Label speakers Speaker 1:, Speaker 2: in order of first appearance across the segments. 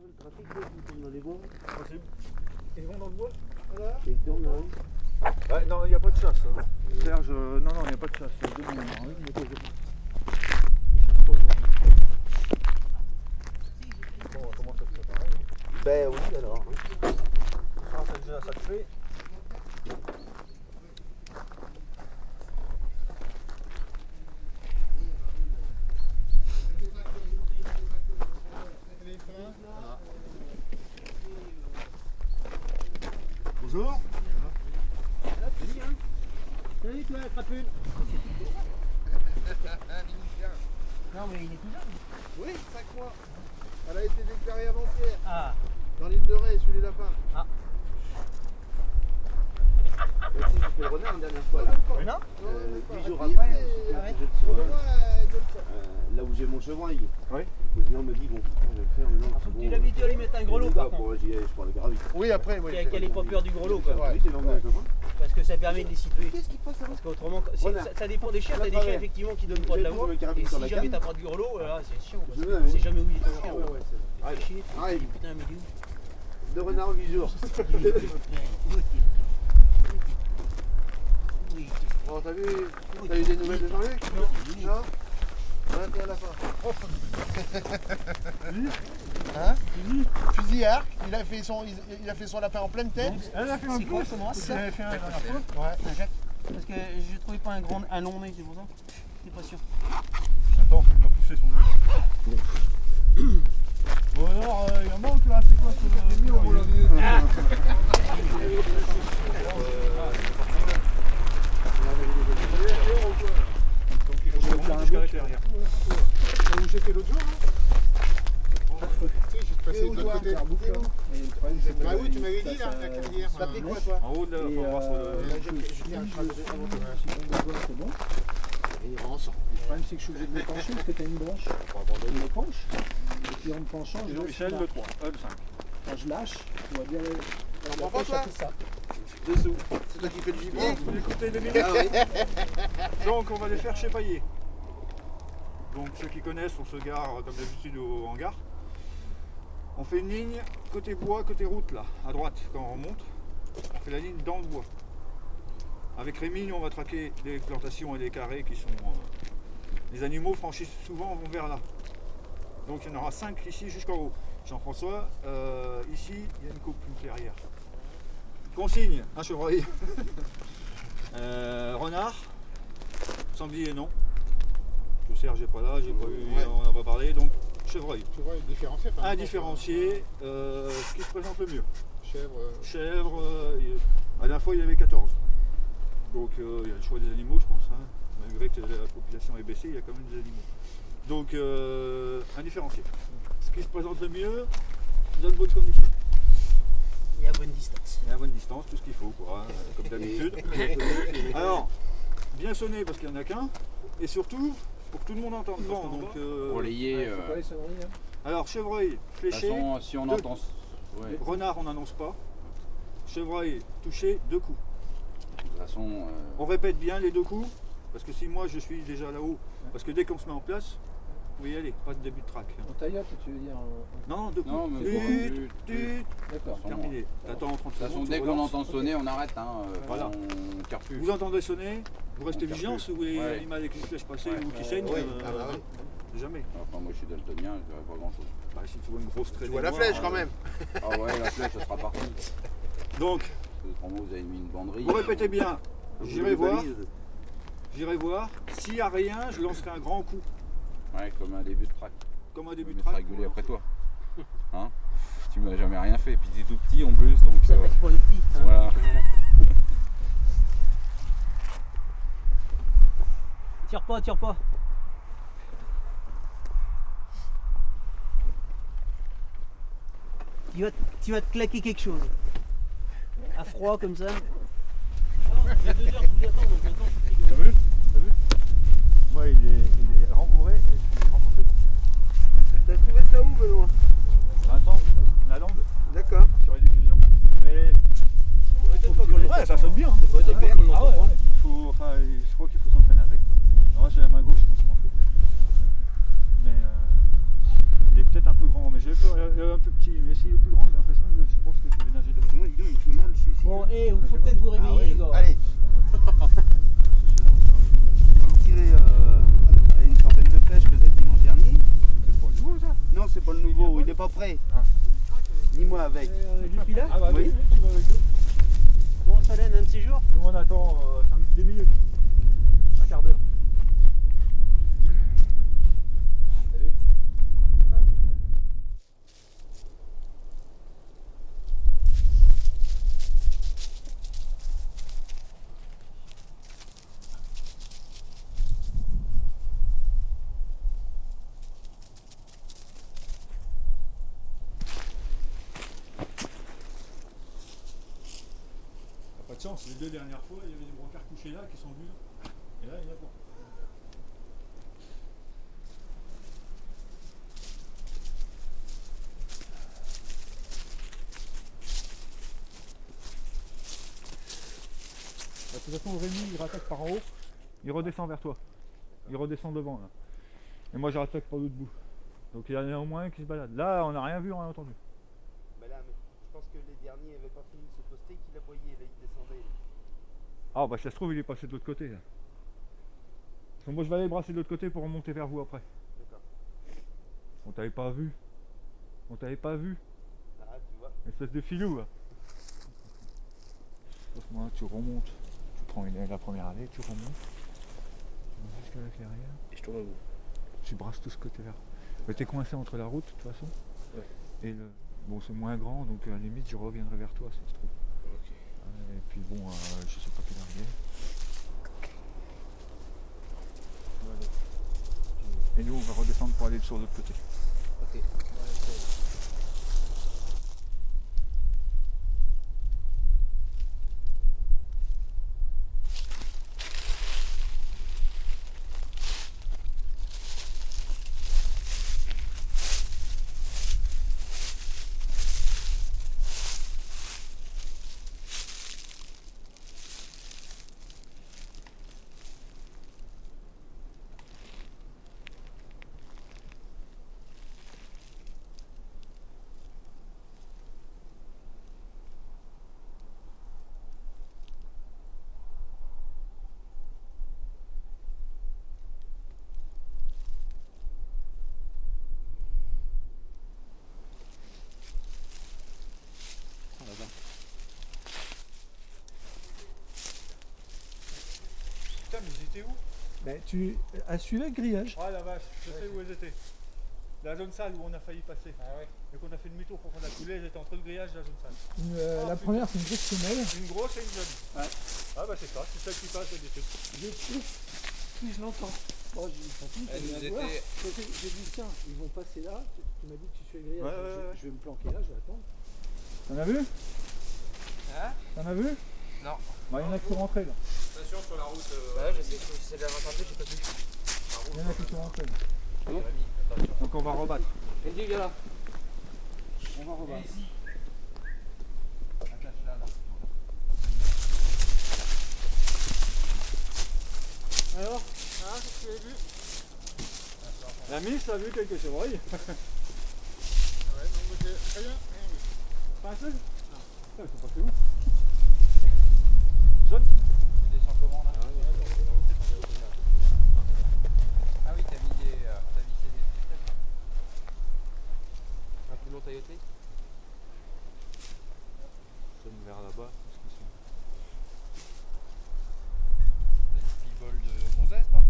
Speaker 1: Le trafic, il tourne dans les bois.
Speaker 2: Possible. Ils vont dans le bois?
Speaker 1: Voilà. Et il tourne là.
Speaker 2: Ouais, non, il n'y a pas de chasse. Hein. Serge, non, il n'y a pas de chasse. Il chasse pas aujourd'hui. Bon, on commence à faire pareil.
Speaker 1: Ben oui, alors.
Speaker 2: Ça, déjà, ça te fait.
Speaker 1: Bonjour. Salut, hein. Salut toi, crapule. Non mais il est tout jeune.
Speaker 3: Oui, 5 mois. Elle a été déclarée avant-hier.
Speaker 1: Ah.
Speaker 3: Dans l'île de Ré, sous les lapins.
Speaker 1: Ah. Tu sais, j'ai fait le renard une dernière fois là.
Speaker 3: Non,
Speaker 1: 8 jours après, je te
Speaker 3: pour le moment, elle gueule pas.
Speaker 1: là où j'ai mon chevreuil.
Speaker 2: Oui.
Speaker 1: Le président me dit bon, putain, je vais faire un
Speaker 4: Faut que tu l'habites à lui mettre un grelot par contre.
Speaker 1: Je parle grave.
Speaker 3: Oui, après, oui.
Speaker 4: Qu'elle ait pas peur du grelot quoi.
Speaker 1: Oui, c'est l'anglais avec moi.
Speaker 4: Parce que ça permet de les situer.
Speaker 1: Qu'est-ce qui passe avant?
Speaker 4: Parce qu'autrement,
Speaker 1: Voilà.
Speaker 4: ça dépend des chiens, t'as des
Speaker 1: travers.
Speaker 4: chiens effectivement qui donnent pas de l'amour.
Speaker 1: Je vais
Speaker 4: Et
Speaker 1: sur
Speaker 4: si
Speaker 1: la
Speaker 4: jamais
Speaker 1: canne.
Speaker 4: t'as pas de grelot, là c'est chiant. Parce
Speaker 1: Je
Speaker 4: que
Speaker 1: veux,
Speaker 4: tu sais
Speaker 1: oui.
Speaker 4: jamais où il est ton chien.
Speaker 3: Ouais, ouais, c'est bon.
Speaker 1: Allez,
Speaker 4: Chier,
Speaker 1: allez.
Speaker 4: putain, mais il est où?
Speaker 1: De renard en 8 jours.
Speaker 4: Oui.
Speaker 3: Bon, t'as eu des nouvelles de Jean-Luc? Non. Non. Ouais, t'es à la fin. Hein? Fusil à arc, il a fait son lapin en pleine tête.
Speaker 2: Elle a fait un
Speaker 4: C'est quoi
Speaker 2: pouce.
Speaker 4: comment
Speaker 2: Il
Speaker 4: ça?
Speaker 2: avait fait un la dernière fois.
Speaker 3: Ouais.
Speaker 4: Parce que je trouvais pas un long nez, c'est pour ça. J'étais pas sûr.
Speaker 2: Attends, il va pousser son nez. Bon alors, il y en manque là, c'est quoi ce...
Speaker 3: Mis au volant du
Speaker 2: Donc il faut vraiment jusqu'à l'arrière.
Speaker 3: Où j'étais l'autre jour, hein? Tu sais, j'ai passé de l'autre côté. Bah oui, tu m'avais dit là, la carrière. Ça fait quoi toi?
Speaker 2: En haut de là, on va voir sur le...
Speaker 3: J'ai fait un chat de
Speaker 5: C'est bon.
Speaker 3: Et il rend 100.
Speaker 5: Le problème, c'est que je suis obligé de me pencher parce que tu as une branche. Je me penche. Et puis en me penchant, je laisse
Speaker 2: Michel,
Speaker 5: là.
Speaker 2: le 3, le 5.
Speaker 5: Quand je lâche, tu vois bien.
Speaker 3: T'en prends pas, toi?
Speaker 5: Ça.
Speaker 1: Dessous.
Speaker 3: C'est toi qui fais le gibier?
Speaker 2: Écoutez 2 minutes.
Speaker 1: Ah oui.
Speaker 2: Donc on va les faire chez Paillet. Donc ceux qui connaissent, on se gare comme d'habitude au hangar. On fait une ligne côté bois, côté route là, à droite quand on remonte. On fait la ligne dans le bois. Avec Rémi, nous on va traquer des plantations et des carrés qui sont... les animaux franchissent souvent vont vers là. Donc il y en aura 5 ici jusqu'en haut. Jean-François, ici il y a une coupe clairière. Consigne, un chevreuil. Renard, sanglier non. Le Serge n'est pas là, j'ai pas eu,
Speaker 3: Ouais.
Speaker 2: on n'a pas parlé, donc chevreuil.
Speaker 3: Tu vois, différencié par exemple.
Speaker 2: Indifférencié, ce qui se présente le mieux.
Speaker 3: Chèvre.
Speaker 2: Chèvre, la dernière fois il y avait 14. Donc il y a le choix des animaux je pense, hein. Malgré que la population est baissée, il y a quand même des animaux. Donc indifférencié. Ce qui se présente le mieux donne bonnes conditions.
Speaker 4: Il y a bonne distance.
Speaker 2: Et à bonne distance, tout ce qu'il faut, quoi, hein, comme d'habitude. Alors, bien sonner parce qu'il n'y en a qu'un, et surtout, pour que tout le monde entende le vent. Donc,
Speaker 6: Relayer.
Speaker 5: Faut pas les sonneries, hein.
Speaker 2: alors, chevreuil,
Speaker 6: De toute
Speaker 2: fléché,
Speaker 6: façon, si on
Speaker 2: deux.
Speaker 6: entend. Ouais.
Speaker 2: renard, on n'annonce pas. Chevreuil, touché, 2 coups.
Speaker 6: De toute façon.
Speaker 2: On répète bien les 2 coups, parce que si moi je suis déjà là-haut, parce que dès qu'on se met en place, vous y allez, pas de début de track.
Speaker 5: En taillote, tu veux dire.
Speaker 2: Non, 2 coups.
Speaker 6: Non, mais
Speaker 2: Tut,
Speaker 6: bon,
Speaker 2: tut,
Speaker 5: D'accord.
Speaker 2: terminé. T'attends 30
Speaker 6: De toute façon,
Speaker 2: secondes.
Speaker 6: dès
Speaker 2: tu
Speaker 6: qu'on
Speaker 2: relances.
Speaker 6: entend sonner, on arrête. Hein,
Speaker 2: Voilà.
Speaker 6: On tire plus.
Speaker 2: Vous entendez sonner, vous restez
Speaker 6: On tire
Speaker 2: vigilant
Speaker 6: plus.
Speaker 2: si vous voyez
Speaker 6: Ouais.
Speaker 2: l'animal avec une flèche passer
Speaker 6: Ouais.
Speaker 2: ou qui saigne.
Speaker 3: Oui, ah bah oui.
Speaker 2: Jamais.
Speaker 6: Enfin, moi je suis daltonien, je dirais pas grand chose.
Speaker 2: Bah, si tu vois une grosse traînée.
Speaker 3: Tu vois la
Speaker 2: noire,
Speaker 3: flèche quand même.
Speaker 6: Ah ouais, la flèche, ça sera parti.
Speaker 2: Donc,
Speaker 6: Parce que autrement, vous avez mis une banderie.
Speaker 2: vous répétez bien. J'irai
Speaker 1: Les
Speaker 2: voir.
Speaker 1: valises.
Speaker 2: J'irai voir. S'il n'y a rien, je lancerai un grand coup.
Speaker 6: Ouais, comme un début de track.
Speaker 2: Comme un
Speaker 6: Je
Speaker 2: début
Speaker 6: vais
Speaker 2: de
Speaker 6: mettre à
Speaker 2: track.
Speaker 6: gueuler après toi. Hein? Tu m'as jamais rien fait. Puis t'es tout petit en plus, donc.
Speaker 4: Ça fait pour le petit. Hein.
Speaker 6: Voilà.
Speaker 4: Tire pas, tire pas. Tu vas te claquer quelque chose. À froid comme ça. Il y a 2 heures que je vous attends, donc maintenant je suis
Speaker 2: T'as vu? T'as vu? Moi, il est rembourré et je suis renforcé pour ça.
Speaker 1: T'as trouvé ça où, Benoît?
Speaker 2: Attends, la lande
Speaker 1: D'accord.
Speaker 2: sur les diffusions. Mais. Ouais, ça sonne bien. Hein.
Speaker 4: pas qu'on
Speaker 2: Ah
Speaker 4: l'entend
Speaker 2: ouais,
Speaker 4: pas.
Speaker 2: ouais. Enfin, je crois qu'il faut s'entraîner avec. Quoi. Moi, j'ai la main gauche, donc je m'en fous. Mais il est peut-être un peu grand. Mais il y est un peu petit, mais s'il est plus grand, j'ai l'impression que je pense que je vais nager dedans.
Speaker 1: Moi, dis donc, il fait mal celui-ci.
Speaker 4: Bon, il faut peut-être vous réveiller, Igor.
Speaker 1: Allez. J'ai tiré une centaine de flèches peut-être dimanche dernier.
Speaker 2: C'est pas nouveau ça.
Speaker 1: Non, c'est pas le nouveau, il est pas prêt. Ni moi avec.
Speaker 4: Je suis là.
Speaker 2: Ah bah
Speaker 1: Oui.
Speaker 2: oui, tu vas avec eux.
Speaker 4: Bon, Salène, un de ces jours.
Speaker 2: Nous on attend 10 minutes. Un quart d'heure. Pas de chance, les deux dernières fois, il y avait des brancards couchés là qui sont venus. Et là, il n'y en a pas. De toute façon, Rémi, il rattaque par en haut, il redescend vers toi. Il redescend devant là. Et moi, je rattaque par l'autre bout. Donc il y en a au moins un qui se balade. Là, on n'a rien vu, rien entendu.
Speaker 1: Mais là, je pense que les derniers n'avaient pas fini de se poster, qu'ils la voyaient, là, ils descendaient.
Speaker 2: Ah bah ça se trouve il est passé de l'autre côté là. Parce que moi je vais aller brasser de l'autre côté pour remonter vers vous après.
Speaker 1: D'accord.
Speaker 2: On t'avait pas vu. On t'avait pas vu.
Speaker 1: Ah, tu vois.
Speaker 2: Espèce de filou là. Moi tu remontes. Tu prends la première allée, tu remontes. Tu vas jusqu'à la clairière.
Speaker 1: Et je tourne au bout.
Speaker 2: Tu brasses tout ce côté-là. Mais t'es coincé entre la route de toute façon.
Speaker 1: Ouais.
Speaker 2: Et le. Bon c'est moins grand donc à la limite je reviendrai vers toi si ça se trouve.
Speaker 1: Ok.
Speaker 2: Et puis bon, je sais pas quelle heure il est. Et nous on va redescendre pour aller sur l'autre côté.
Speaker 1: Ok.
Speaker 2: Putain mais ils étaient où?
Speaker 5: Ben, tu as suivi le grillage.
Speaker 2: Ah la vache, je sais où elles étaient. La zone sale où on a failli passer. Ah ouais. Et qu'on a fait demi-tour pour prendre la coulée, elles étaient entre le grillage et la zone sale.
Speaker 5: La première, c'est une grosse semelle.
Speaker 2: Une grosse et une jeune.
Speaker 1: Ouais.
Speaker 2: Ah bah c'est ça, c'est celle qui passe d'habitude.
Speaker 5: Je souffle, puis je l'entends. Bon, j'ai dit, j'ai dit, tiens, ils vont passer là. Tu m'as dit que tu suis le grillage.
Speaker 2: Ouais.
Speaker 5: Je vais me planquer là, je vais attendre.
Speaker 2: T'en as vu?
Speaker 7: Hein?
Speaker 2: T'en as vu?
Speaker 7: Non.
Speaker 2: Bah il y en a qui sont rentrés là.
Speaker 7: Attention sur la route. Bah je sais, j'essaie de la rattraper, j'ai pas pu.
Speaker 2: Il y en a qui sont rentrés là.
Speaker 7: Attention.
Speaker 2: Donc on va rebattre.
Speaker 7: Andy, viens là.
Speaker 2: On va rebattre.
Speaker 7: Ici. Attache là, là.
Speaker 2: Alors, hein, qu'est-ce que tu as vu? La Miss a vu quelques chevreuils.
Speaker 3: Ouais, donc c'est très bien, rien vu.
Speaker 2: Pas un seul? Non. Ils sont passés où? Jaune?
Speaker 7: Tu descends comment là? Ah oui, t'as mis des. T'as vissé des systèmes. Un plus long tailloté?
Speaker 2: Jaune vers là-bas.
Speaker 7: T'as une pivole de gonzesse, non?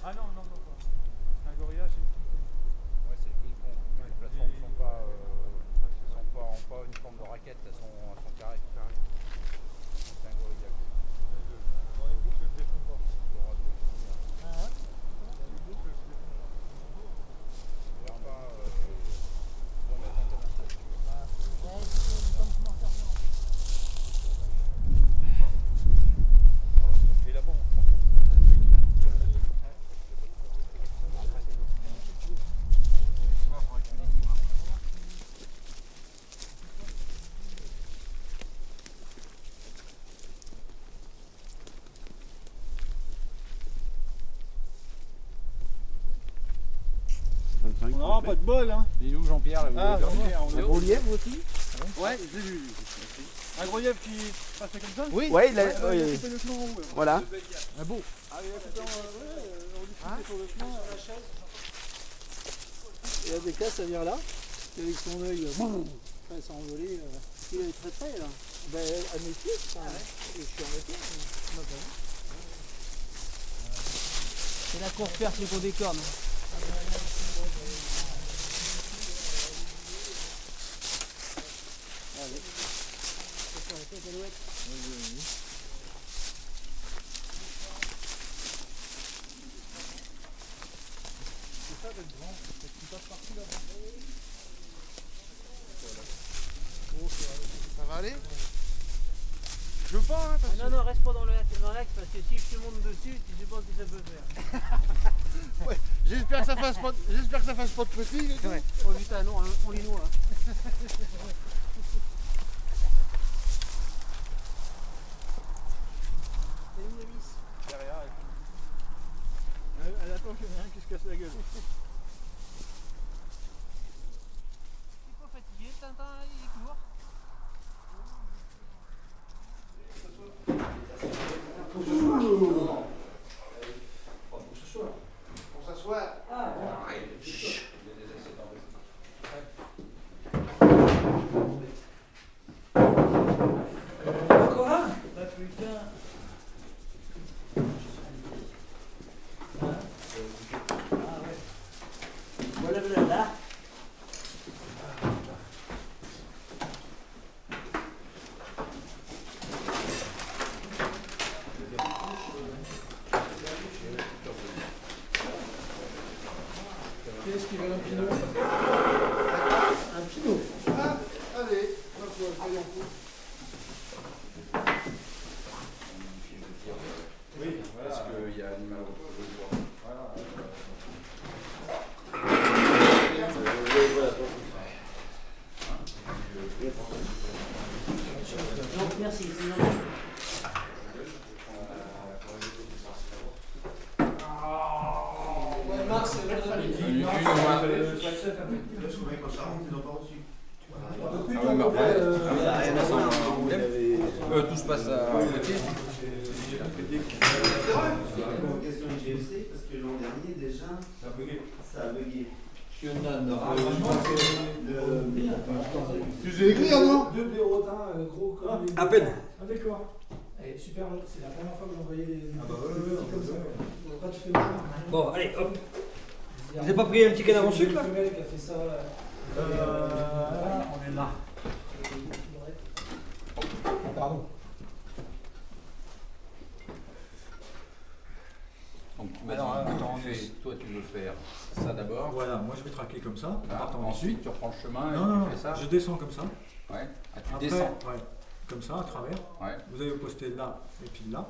Speaker 2: Ah non, c'est un gorilla, c'est une King Kong.
Speaker 7: Ouais, c'est le King Kong. Les plateformes sont pas une forme de raquette, elles sont carrées. C'est un gorilla.
Speaker 2: Dans les boucles, je ne défends pas.
Speaker 7: Les boucles, je défends pas. On va pas. On va mettre un tonneau.
Speaker 2: On n'aura pas de bol, hein.
Speaker 6: Il est où Jean-Pierre là, vous
Speaker 2: Ah,
Speaker 6: voulez dormir
Speaker 2: Jean-Pierre, on
Speaker 4: Un
Speaker 2: est
Speaker 4: gros lièvre aussi?
Speaker 1: Ouais, je l'ai vu.
Speaker 2: un gros lièvre qui passait comme ça.
Speaker 1: Oui, ouais, il a.
Speaker 2: Il a
Speaker 1: oui.
Speaker 2: coupé le chemin en haut.
Speaker 1: Voilà.
Speaker 2: Un beau. Ah, il a coupé on discutait sur le chemin à la chaise.
Speaker 5: Et la DK, ça vient là. Et avec son œil, ça s'est envolé.
Speaker 4: Il est très près là.
Speaker 5: Ben, à mes pieds, je suis en été.
Speaker 4: C'est là qu'on repère ceux qui ont des cornes.
Speaker 1: Ça va aller? Je veux pas, hein, parce que.
Speaker 4: Non, reste pas dans l'axe parce que si je te monte dessus, tu sais pas ce que ça peut faire.
Speaker 1: Ouais, j'espère que ça fasse pas de petit.
Speaker 4: Ouais. Oh putain, non, on les noie. C'est une vis.
Speaker 2: Derrière, elle attend qu'il y en ait un qui se casse la gueule.
Speaker 4: T'es pas fatigué, Tintin, il est court.
Speaker 1: Pour s'asseoir.
Speaker 4: Voilà.
Speaker 5: Qu'est-ce qu'il veut un pinot? Un pinot.
Speaker 1: Allez, allez, on coupe.
Speaker 6: Oui, parce qu'il y a l'animal au bois.
Speaker 4: Donc merci, sinon.
Speaker 5: Ouais, Mars, c'est le
Speaker 6: Une
Speaker 5: Mars,
Speaker 6: Ah ouais, mais après, tout se passe à côté.
Speaker 8: Question IGFC, parce que l'an dernier déjà, ça a bugué.
Speaker 1: Tu sais écrire, non?
Speaker 5: Deux blérotins gros comme les...
Speaker 2: À peine.
Speaker 5: Ah d'accord. Eh, super, c'est la première fois que j'envoyais des petits comme ça. On n'a pas de fait le choix.
Speaker 4: Bon, allez, hop.
Speaker 5: Vous
Speaker 4: avez pas pris un petit canard en sucre, là?
Speaker 5: C'est le femelle qui a fait ça.
Speaker 2: On est là.
Speaker 5: Pardon.
Speaker 6: Donc,
Speaker 2: Alors, attends,
Speaker 6: toi tu veux faire ça d'abord.
Speaker 2: Voilà, moi je vais traquer comme ça.
Speaker 6: Là,
Speaker 2: Partant
Speaker 6: ensuite
Speaker 2: ici.
Speaker 6: tu reprends le chemin
Speaker 2: Non, non,
Speaker 6: et tu fais ça.
Speaker 2: je descends comme ça.
Speaker 6: Ouais. Ah, tu
Speaker 2: Après,
Speaker 6: descends.
Speaker 2: ouais, comme ça, à travers.
Speaker 6: Ouais.
Speaker 2: Vous avez posté là et puis là.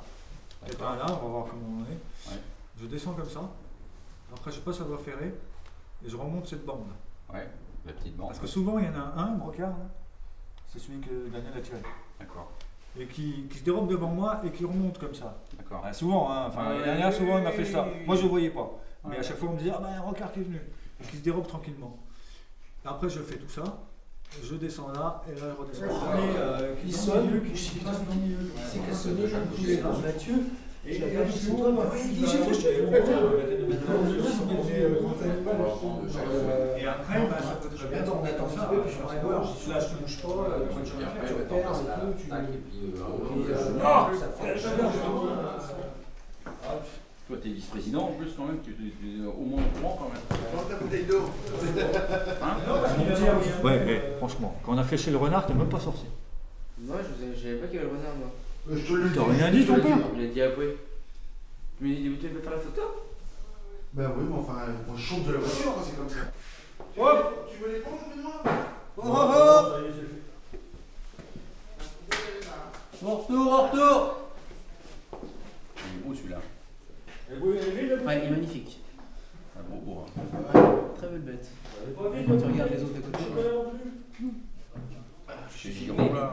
Speaker 2: Et
Speaker 6: D'accord.
Speaker 2: là, on va voir comment on est.
Speaker 6: Ouais.
Speaker 2: Je descends comme ça. Après, je passe à voie ferrée et je remonte cette bande là.
Speaker 6: Ouais. La petite bande.
Speaker 2: Parce que souvent, il y en a un brocard, là. C'est celui que Daniel a tiré.
Speaker 6: D'accord.
Speaker 2: Et qui se dérobe devant moi et qui remonte comme ça.
Speaker 6: D'accord.
Speaker 2: Ah, souvent, hein. Enfin, l'année dernière, souvent, il m'a fait ça. Moi, je ne voyais pas. Mais à chaque fois, on me disait, ah ben, un rocard qui est venu. Et qui se dérobe tranquillement. Après, je fais tout ça. Je descends là, et là, je redescends.
Speaker 5: Qui sonne, qui chie pas dans le milieu. Qui c'est qui a sonné, je me disais, Mathieu. Et j'ai pas dit, c'est toi, oui, il dit, j'ai fait, je te
Speaker 2: Et après, bah, ça peut très bien.
Speaker 5: Attends, on attend un petit peu, puis je vais voir. Je dis, là, je te bouge pas. Quand tu vas faire, tu perds et tout.
Speaker 6: Et puis, toi t'es vice-président en plus quand même, tu es au moins au courant quand même.
Speaker 1: Prends ta bouteille d'eau.
Speaker 2: Ouais, franchement, quand on a fléché le renard, t'es même pas sorti.
Speaker 8: Moi, je savais pas qu'il y avait le renard, moi.
Speaker 1: Je te le dis.
Speaker 2: T'as rien dit, ton père?
Speaker 8: Je l'ai dit après. Mais il dit, tu veux faire la photo?
Speaker 1: Ben oui, mais enfin, moi je chante de la voiture quand c'est comme ça. Hop, tu veux l'éponge, Benoît?
Speaker 4: Oh, oh, oh. Au retour.
Speaker 6: Il est beau celui-là.
Speaker 4: Ouais, il est magnifique.
Speaker 6: Un gros bourrin.
Speaker 4: Très belle bête. Quand tu regardes les autres à côté.
Speaker 6: Chez Giron là,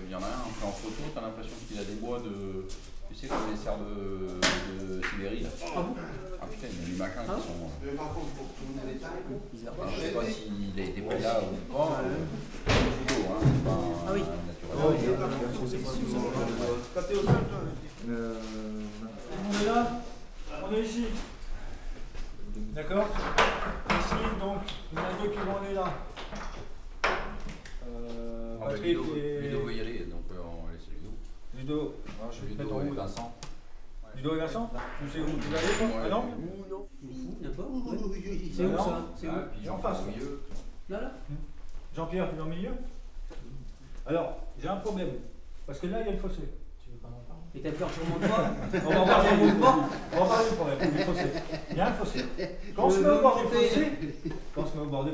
Speaker 6: il y en a un, en photo, t'as l'impression qu'il a des bois de. Tu sais, comme les cerfs de Sibérie là.
Speaker 4: Ah bon?
Speaker 6: Ah putain. sais, mais les machins qui sont.
Speaker 1: Mais par contre, pour que tout le monde ait les tailles,
Speaker 6: Alors, je sais pas s'il a été pris là ou pas. C'est un judo, hein, c'est pas un
Speaker 4: oui.
Speaker 2: On est là, on est ici. D'accord. Ici, donc, il y en a deux qui vont aller là. Patrick et...
Speaker 6: Ludo veut y aller, donc on va laisser Ludo.
Speaker 2: Ludo. Alors, je vais te mettre
Speaker 6: Ludo
Speaker 2: en
Speaker 6: et
Speaker 2: haut.
Speaker 6: Vincent.
Speaker 2: Ludo et Vincent. Tu sais où tu vas aller, toi? Ah non?
Speaker 4: D'accord.
Speaker 2: C'est
Speaker 4: C'est où
Speaker 2: où,
Speaker 4: ça? C'est où?
Speaker 6: Ah, puis
Speaker 2: En
Speaker 6: Jean
Speaker 2: face.
Speaker 6: au milieu.
Speaker 4: Là, là.
Speaker 2: Jean-Pierre, tu es au milieu? Alors, j'ai un problème. Parce que là, il y a le fossé.
Speaker 4: Et t'as peur sur mon doigt?
Speaker 2: On va en parler du problème. On va parler du problème, du fossé. Il y a un fossé. Quand on se met au bord du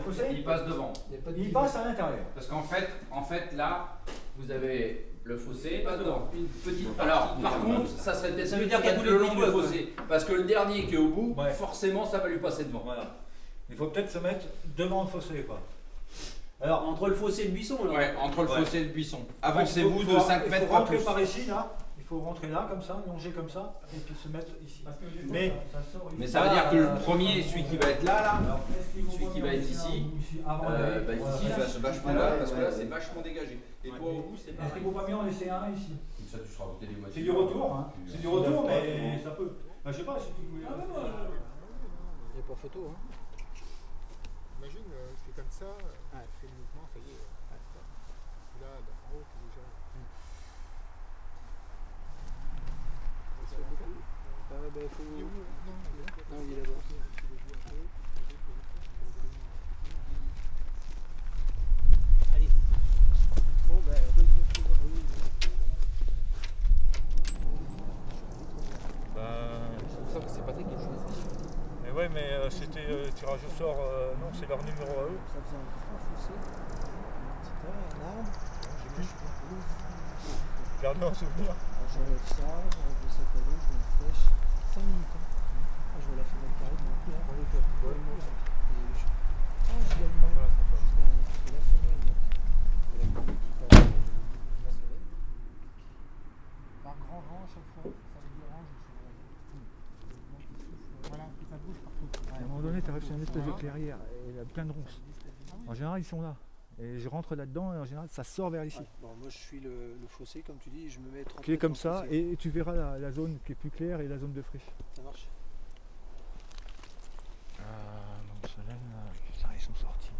Speaker 2: fossé,
Speaker 6: Il passe devant.
Speaker 2: il passe à l'intérieur.
Speaker 6: Parce qu'en fait, là, vous avez le fossé, passe devant. Une petite partie. Alors, par contre, ça serait peut-être
Speaker 4: Ça veut
Speaker 6: mieux
Speaker 4: dire
Speaker 6: de
Speaker 4: qu'il y a
Speaker 6: mettre
Speaker 4: tous
Speaker 6: le
Speaker 4: les
Speaker 6: long du
Speaker 4: niveaux, quoi.
Speaker 6: fossé. Parce que le dernier qui est au bout,
Speaker 2: Ouais.
Speaker 6: forcément, ça va lui passer devant.
Speaker 2: Voilà. Il faut peut-être se mettre devant le fossé, quoi. Alors,
Speaker 4: Entre le fossé et le buisson, là.
Speaker 6: Ouais, entre le
Speaker 2: Ouais.
Speaker 6: fossé et le buisson. Avancez-vous
Speaker 2: il
Speaker 6: de
Speaker 2: faut
Speaker 6: 5
Speaker 2: il
Speaker 6: mètres
Speaker 2: faut
Speaker 6: pas
Speaker 2: rentrer
Speaker 6: plus.
Speaker 2: par ici, là. Il faut rentrer là, comme ça, longer comme ça, et puis se mettre ici. Mais
Speaker 6: Ça veut dire que le premier, celui qui va être là,
Speaker 2: Alors, est-ce qu'il vaut
Speaker 6: celui
Speaker 2: pas
Speaker 6: qui va
Speaker 2: mieux
Speaker 6: être ici,
Speaker 2: avant
Speaker 6: bah
Speaker 2: d'aller-
Speaker 6: ici,
Speaker 2: voilà.
Speaker 6: ça se vachement là, parce que là, c'est vachement dégagé. Et toi, au bout, c'est
Speaker 2: Est-ce
Speaker 6: pareil.
Speaker 2: qu'il vaut pas mieux en laisser un ici?
Speaker 6: Comme ça, tu seras à côté des voitures.
Speaker 2: C'est du retour, hein. C'est du retour, mais ça peut. Bah, je sais pas si tu voulais.
Speaker 5: Il n'y a pas photo, hein.
Speaker 3: Imagine, je fais comme ça, je fais le mouvement, ça y est. Là, en haut, c'est déjà.
Speaker 5: Ben, faut...
Speaker 3: Il est où? Non,
Speaker 5: Non, il est là-bas.
Speaker 4: Allez.
Speaker 5: Bon, ben, donne-toi. Ça, c'est Patrick qui a choisi.
Speaker 2: Mais ouais, mais c'était tirage au sort. Non, c'est leur numéro à eux.
Speaker 5: Ça faisait un grand fossé. Un arbre.
Speaker 2: Gardez en souvenir.
Speaker 5: J'enlève ça, j'enlève le sac à dos, je mets une flèche. 5 minutes. Hein. Je vois la fenêtre qui arrive, donc là, on va faire quoi? Je l'allume juste derrière, parce que la fenêtre, donc, et la conduite qui passe, par grand vent à chaque fois, ça me dérange, voilà, et ça bouge partout.
Speaker 2: À un moment donné, tu arrives sur une espèce de clairière et il y a plein de ronces. En général, ils sont là. Et je rentre là-dedans et en général, ça sort vers ici.
Speaker 5: Ouais. Bon, moi je suis le fossé, comme tu dis, je me mets 30
Speaker 2: Qui est
Speaker 5: mètres
Speaker 2: comme
Speaker 5: dans le
Speaker 2: ça
Speaker 5: fossé.
Speaker 2: et tu verras la zone qui est plus claire et la zone de friche.
Speaker 5: Ça marche.
Speaker 2: Bon, ceux-là, putain, ils sont sortis.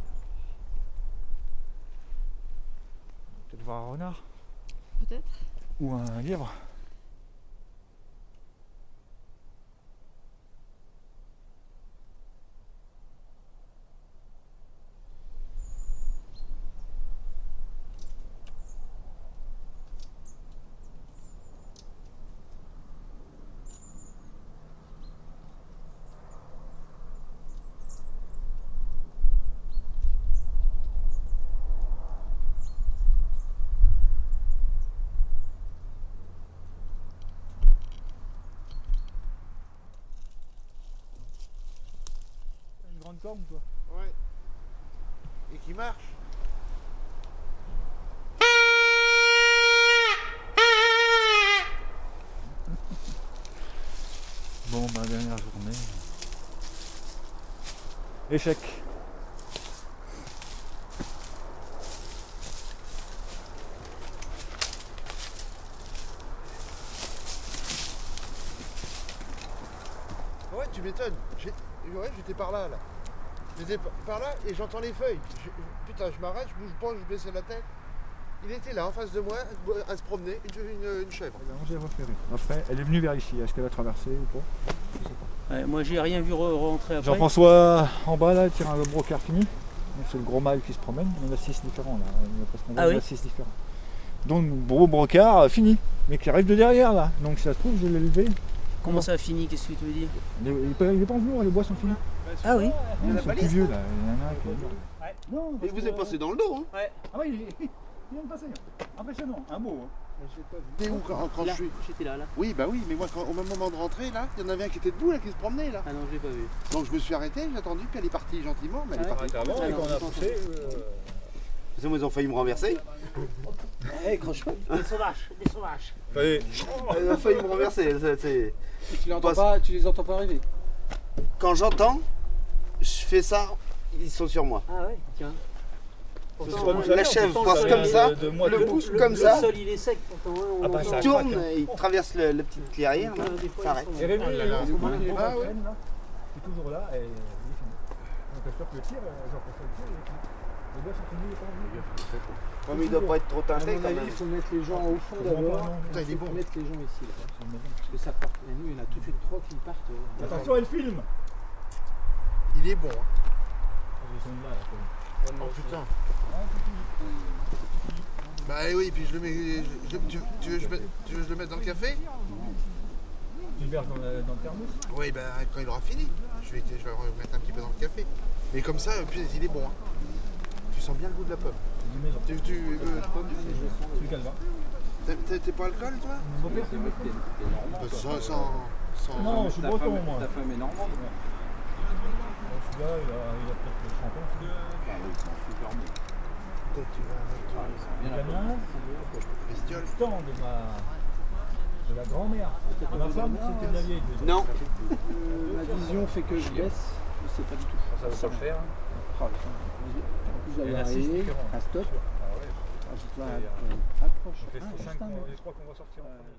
Speaker 2: Peut-être voir un renard
Speaker 9: Peut-être.
Speaker 2: ou un lièvre. Une grande corne, toi.
Speaker 3: Ouais. Et qui marche.
Speaker 2: Bon, ma dernière journée. Échec.
Speaker 3: Ouais, tu m'étonnes. Ouais, j'étais par là. J'étais par là et j'entends les feuilles. Putain, je m'arrête, je bouge pas, je baissais la tête. Il était là, en face de moi, à se promener, une chèvre.
Speaker 2: J'ai repéré. Après, elle est venue vers ici. Est-ce qu'elle a traversé ou pas?
Speaker 4: Ouais, moi, j'ai rien vu rentrer après.
Speaker 2: Jean-François en bas là, il tire un brocard fini. C'est le gros mâle qui se promène. Il y en a 6 différents là. Il y a presque
Speaker 4: Ah oui
Speaker 2: 6 différents. Donc, gros brocard fini. Mais qui arrive de derrière là. Donc, si ça se trouve, je l'ai levé.
Speaker 4: Comment ça a fini? Qu'est-ce que tu veux dire?
Speaker 2: Il est pas en velours, les bois sont finis.
Speaker 4: Ah oui.
Speaker 2: Ils sont plus vieux là. Il y en a un qui est... Non,
Speaker 8: Et vous êtes passé dans le dos, hein?
Speaker 2: Ah oui, il vient de passer. Impressionnant, un beau.
Speaker 3: T'es où quand
Speaker 4: Là,
Speaker 3: je suis?
Speaker 4: j'étais là.
Speaker 3: Oui, bah oui, mais moi, au même moment de rentrer, là, il y en avait un qui était debout, là, qui se promenait, là.
Speaker 4: Ah non, je l'ai pas vu.
Speaker 3: Donc je me suis arrêté, j'ai attendu, puis elle est partie gentiment, mais elle est partie.
Speaker 2: Avant, et quand on a poussé.
Speaker 8: Moi, ils ont failli me renverser.
Speaker 5: Eh, croche pas.
Speaker 4: Des sauvages, des sauvages.
Speaker 2: Fallait...
Speaker 8: Ils ont failli me renverser.
Speaker 5: Tu les entends pas arriver.
Speaker 8: quand j'entends, je fais ça, ils sont sur moi.
Speaker 4: Ah ouais, tiens.
Speaker 8: La chèvre passe comme ça, le bouge comme ça,
Speaker 4: Le sol il est sec pourtant. Hein, on
Speaker 7: Ah bah,
Speaker 4: entend.
Speaker 7: ça
Speaker 8: il tourne,
Speaker 7: craque, hein.
Speaker 8: il traverse la petite clairière, là,
Speaker 4: Des fois,
Speaker 8: ça arrête.
Speaker 4: ils sont-
Speaker 7: Et Rémi,
Speaker 3: Ah là là.
Speaker 7: il est
Speaker 3: Ah ouais.
Speaker 7: là. Il est toujours là et il est fini. Donc je suis sûr que le tir, Jean-François le tir, il est fini. Les gars sont finis, il est pas revenu.
Speaker 8: Comme il doit pas être trop
Speaker 5: À
Speaker 8: teinté
Speaker 5: mon
Speaker 8: quand
Speaker 5: avis,
Speaker 8: même.
Speaker 5: il faut mettre les gens au fond d'abord.
Speaker 3: Putain, il est bon.
Speaker 5: Mettre les gens ici. Là. Parce que ça part. Et nous, il y en a tout de suite 3 qui partent.
Speaker 7: Attention, elle filme.
Speaker 3: Il est bon. Hein.
Speaker 7: Ils sont là, quand même.
Speaker 3: Oh putain. Bah oui, puis je le mets. Tu veux que je le mette dans le café?
Speaker 7: Tu le verses dans le thermos.
Speaker 3: Oui, bah quand il aura fini. Je vais remettre un petit peu dans le café. Mais comme ça, puis il est bon. Hein. Tu sens bien le goût de la pomme. Tu veux.
Speaker 7: C'est le calva.
Speaker 3: T'es pas alcool, toi?
Speaker 7: Mon beau-père, c'est le
Speaker 3: Sans.
Speaker 7: Non, je suis breton, moi.
Speaker 6: Ta femme est normande.
Speaker 7: Celui-là, il a peut-être le champon.
Speaker 6: Ah oui, ils sont super bons.
Speaker 3: Peut-être tu vas.
Speaker 6: Ah, ils sont bien
Speaker 7: Le gamin,
Speaker 3: Bestiole.
Speaker 7: c'est le temps de la grand-mère. Ma femme, c'était de la vieille déjà.
Speaker 8: Non,
Speaker 5: Ma vision fait que je baisse. Je sais pas du tout.
Speaker 7: Ça va pas le faire.
Speaker 5: En plus,
Speaker 7: Il y en
Speaker 5: j'avais
Speaker 7: a 6
Speaker 5: arrêté.
Speaker 7: différents.
Speaker 5: Un stop.
Speaker 7: Ah ouais.
Speaker 5: Je dois approche.
Speaker 7: Donc les
Speaker 5: Ah,
Speaker 7: 3
Speaker 5: juste un,
Speaker 7: qu'on va sortir en premier.